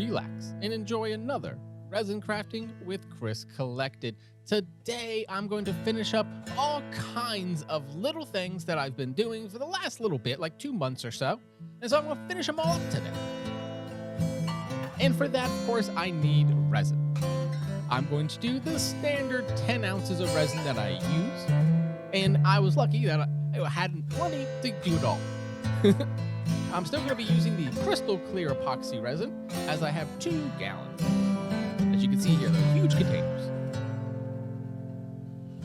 relax, and enjoy another Resin Crafting with Chris Collected. Today, I'm going to finish up all kinds of little things that I've been doing for the last little bit, like 2 months or so. And so I'm going to finish them all up today. And for that, of course, I need resin. I'm going to do the standard 10 ounces of resin that I use. And I was lucky that I had plenty to do it all. I'm still going to be using the crystal clear epoxy resin, as I have 2 gallons. As you can see here, they're huge containers.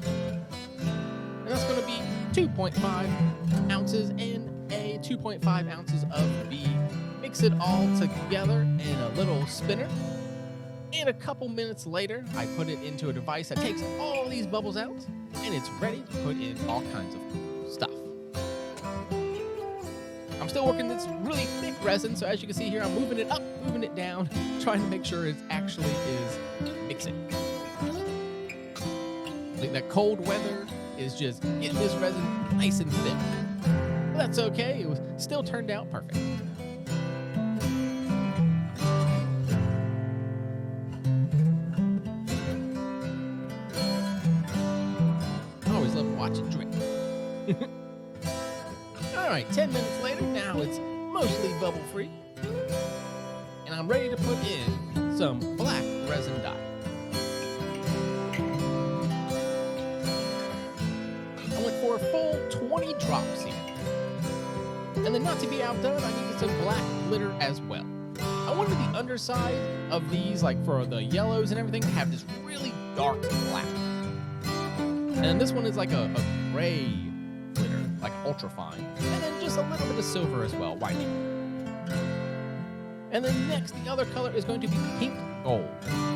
And that's going to be 2.5 ounces and a 2.5 ounces of B. Mix it all together in a little spinner. And a couple minutes later, I put it into a device that takes all these bubbles out, and it's ready to put in all kinds of stuff. I'm still working this really thick resin, so as you can see here, I'm moving it up, moving it down, trying to make sure it actually is mixing. Like that cold weather is just getting this resin nice and thick. But that's okay, it was still turned out perfect. I always love watching drip. Alright, 10 minutes later, now it's mostly bubble free. And I'm ready to put in some black resin dye. I went for a full 20 drops here. And then not to be outdone, I needed some black glitter as well. I wanted the underside of these, like for the yellows and everything, to have this really dark black. And this one is like a gray glitter, like ultra fine. And then just a little bit of silver as well, winding. And then next, the other color is going to be pink gold.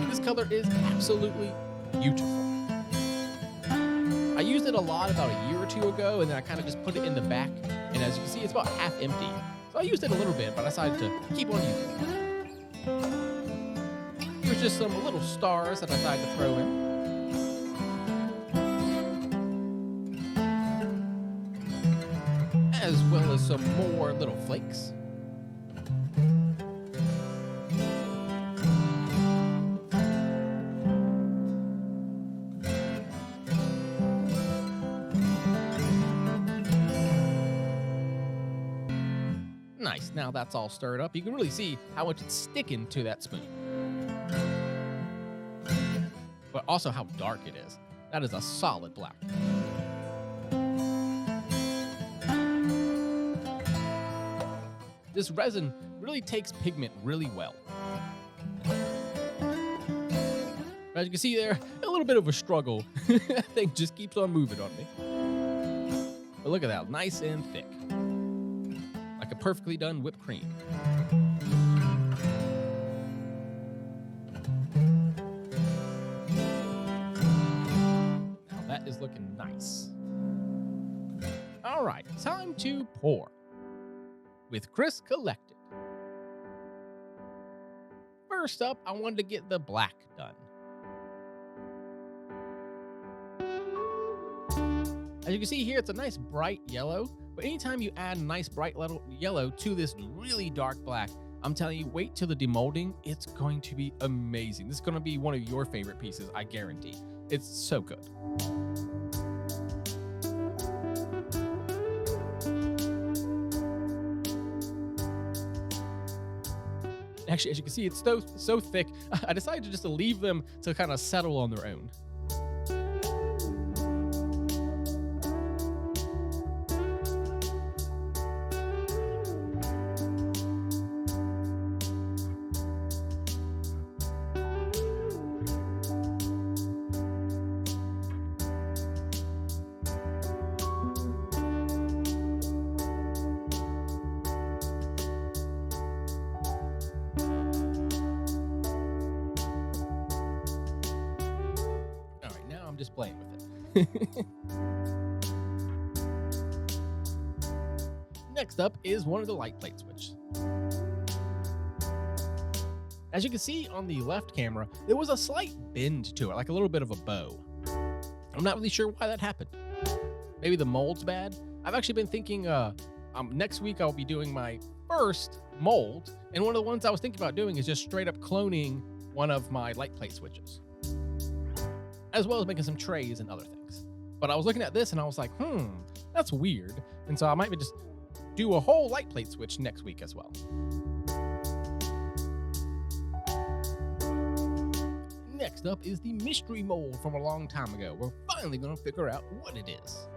This color is absolutely beautiful. I used it a lot about a year or 2 ago, and then I kind of just put it in the back. And as you can see, it's about half empty. So I used it a little bit, but I decided to keep on using it. Here's just some little stars that I decided to throw in. As well as some more little flakes. Nice, now that's all stirred up. You can really see how much it's sticking to that spoon. But also how dark it is. That is a solid black. This resin really takes pigment really well. As you can see there, a little bit of a struggle. That thing just keeps on moving on me. But look at that, nice and thick. Like a perfectly done whipped cream. Now that is looking nice. All right, time to pour. With Chris Collected. First up, I wanted to get the black done. As you can see here, it's a nice bright yellow, but anytime you add a nice bright yellow to this really dark black, I'm telling you, wait till the demolding, it's going to be amazing. This is going to be one of your favorite pieces, I guarantee. It's so good. Actually, as you can see, it's so thick, I decided to just leave them to kind of settle on their own. I'm just playing with it. Next up is one of the light plate switches. As you can see on the left camera, there was a slight bend to it, like a little bit of a bow. I'm not really sure why that happened. Maybe the mold's bad. I've actually been thinking next week I'll be doing my first mold, and one of the ones I was thinking about doing is just straight up cloning one of my light plate switches, as well as making some trays and other things. But I was looking at this and I was like, that's weird. And so I might just do a whole light plate switch next week as well. Next up is the mystery mold from a long time ago. We're finally going to figure out what it is.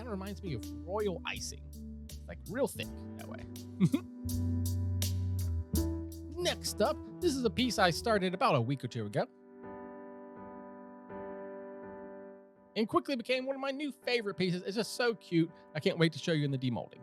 Reminds me of royal icing, like real thick that way. Next up, this is a piece I started about a week or two ago and quickly became one of my new favorite pieces. It's just so cute. I can't wait to show you in the demolding.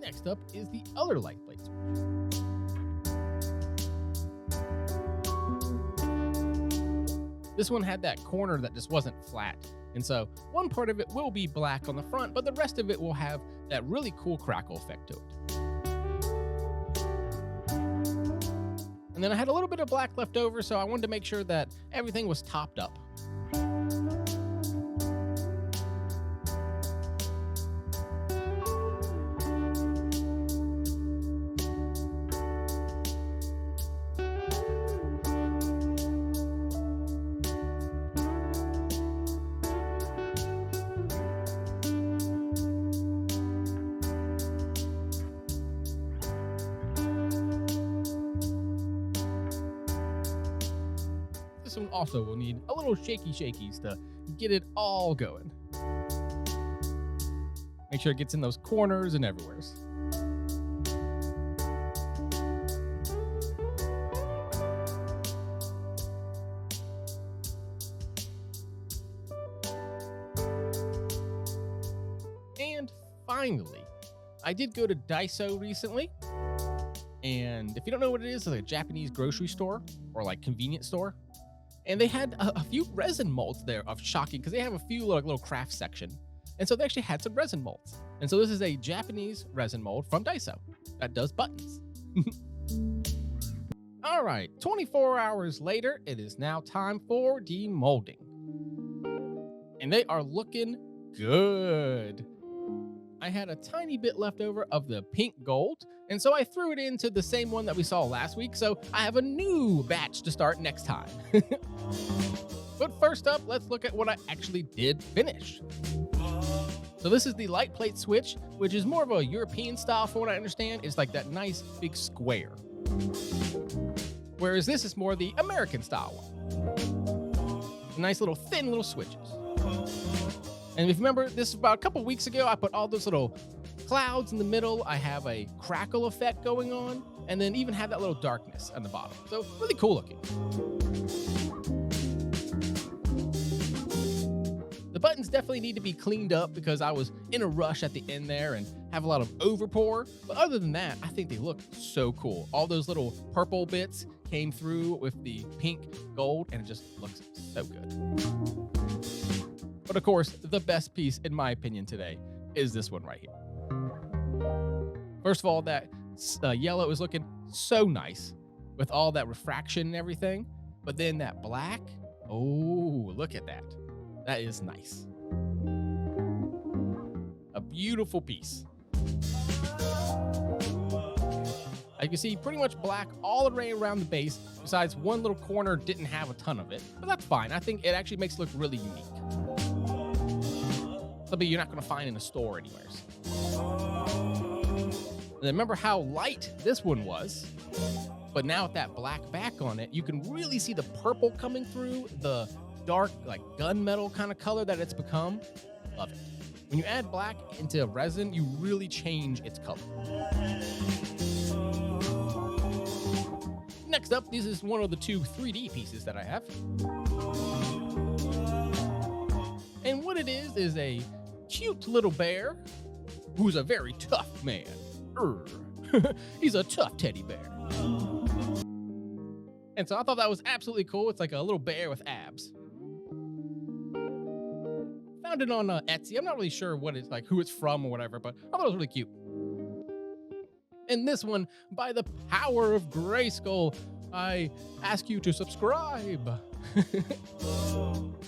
Next up is the other light plate switch. This one had that corner that just wasn't flat, and so one part of it will be black on the front, but the rest of it will have that really cool crackle effect to it. And then I had a little bit of black left over, so I wanted to make sure that everything was topped up. This one also will need a little shakies to get it all going. Make sure it gets in those corners and everywhere. And finally, I did go to Daiso recently. And if you don't know what it is, it's like a Japanese grocery store or like convenience store. And they had a few resin molds there of shocking, because they have a few like little craft section. And so they actually had some resin molds. And so this is a Japanese resin mold from Daiso that does buttons. All right, 24 hours later, it is now time for demolding. And they are looking good. I had a tiny bit left over of the pink gold, and so I threw it into the same one that we saw last week, so I have a new batch to start next time. But first up, let's look at what I actually did finish. So this is the light plate switch, which is more of a European style from what I understand. It's like that nice big square. Whereas this is more the American style one. Nice little thin little switches. And if you remember, this is about a couple weeks ago, I put all those little clouds in the middle. I have a crackle effect going on, and then even have that little darkness on the bottom. So really cool looking. The buttons definitely need to be cleaned up because I was in a rush at the end there and have a lot of overpour. But other than that, I think they look so cool. All those little purple bits came through with the pink gold, and it just looks so good. But of course, the best piece, in my opinion, today is this one right here. First of all, that yellow is looking so nice with all that refraction and everything. But then that black, oh, look at that. That is nice. A beautiful piece. You can see pretty much black all the way around the base, besides one little corner didn't have a ton of it, but that's fine. I think it actually makes it look really unique. Something you're not going to find in a store anywheres. And remember how light this one was, but now with that black back on it, you can really see the purple coming through, the dark like gunmetal kind of color that it's become. Love it. When you add black into resin, you really change its color. Next up, this is one of the two 3D pieces that I have. And what it is a cute little bear who's a very tough man. He's a tough teddy bear. And so I thought that was absolutely cool. It's like a little bear with abs. Found it on Etsy. I'm not really sure what it's like, who it's from or whatever, but I thought it was really cute. And this one, by the power of Grayskull, I ask you to subscribe.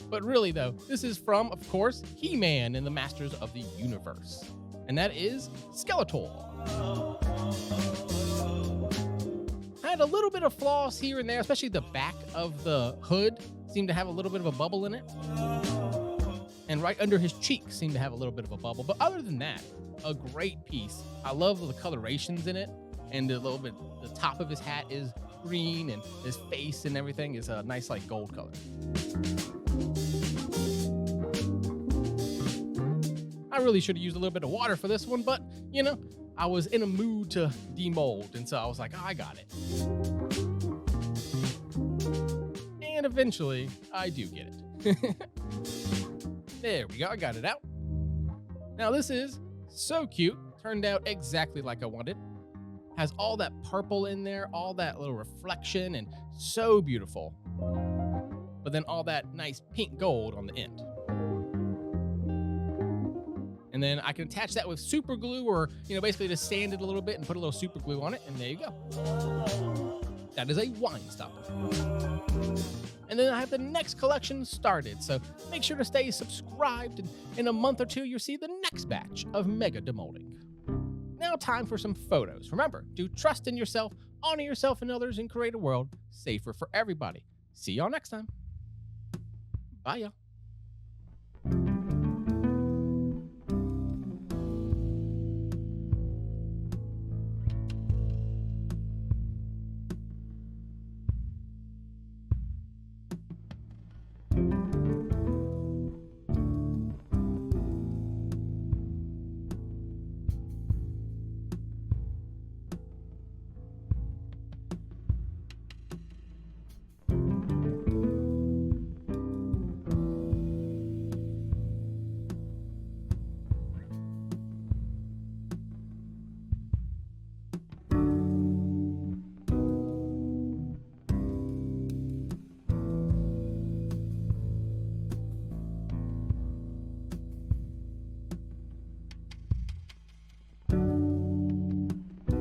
But really though, this is from, of course, He-Man in the Masters of the Universe. And that is Skeletor. I had a little bit of flaws here and there, especially the back of the hood seemed to have a little bit of a bubble in it. And right under his cheek seemed to have a little bit of a bubble. But other than that, a great piece. I love the colorations in it. And a little bit, the top of his hat is green and his face and everything is a nice like gold color. I really should have used a little bit of water for this one, but you know, I was in a mood to demold. And so I was like, oh, I got it. And eventually I do get it. There we go, I got it out. Now this is so cute, turned out exactly like I wanted. Has all that purple in there, all that little reflection, and so beautiful. But then all that nice pink gold on the end. And then I can attach that with super glue or, basically just sand it a little bit and put a little super glue on it, and there you go. That is a wine stopper. And then I have the next collection started, so make sure to stay subscribed, and in a month or two, you'll see the next batch of Mega Demolding. Now time for some photos. Remember, do trust in yourself, honor yourself and others, and create a world safer for everybody. See y'all next time. Bye, y'all.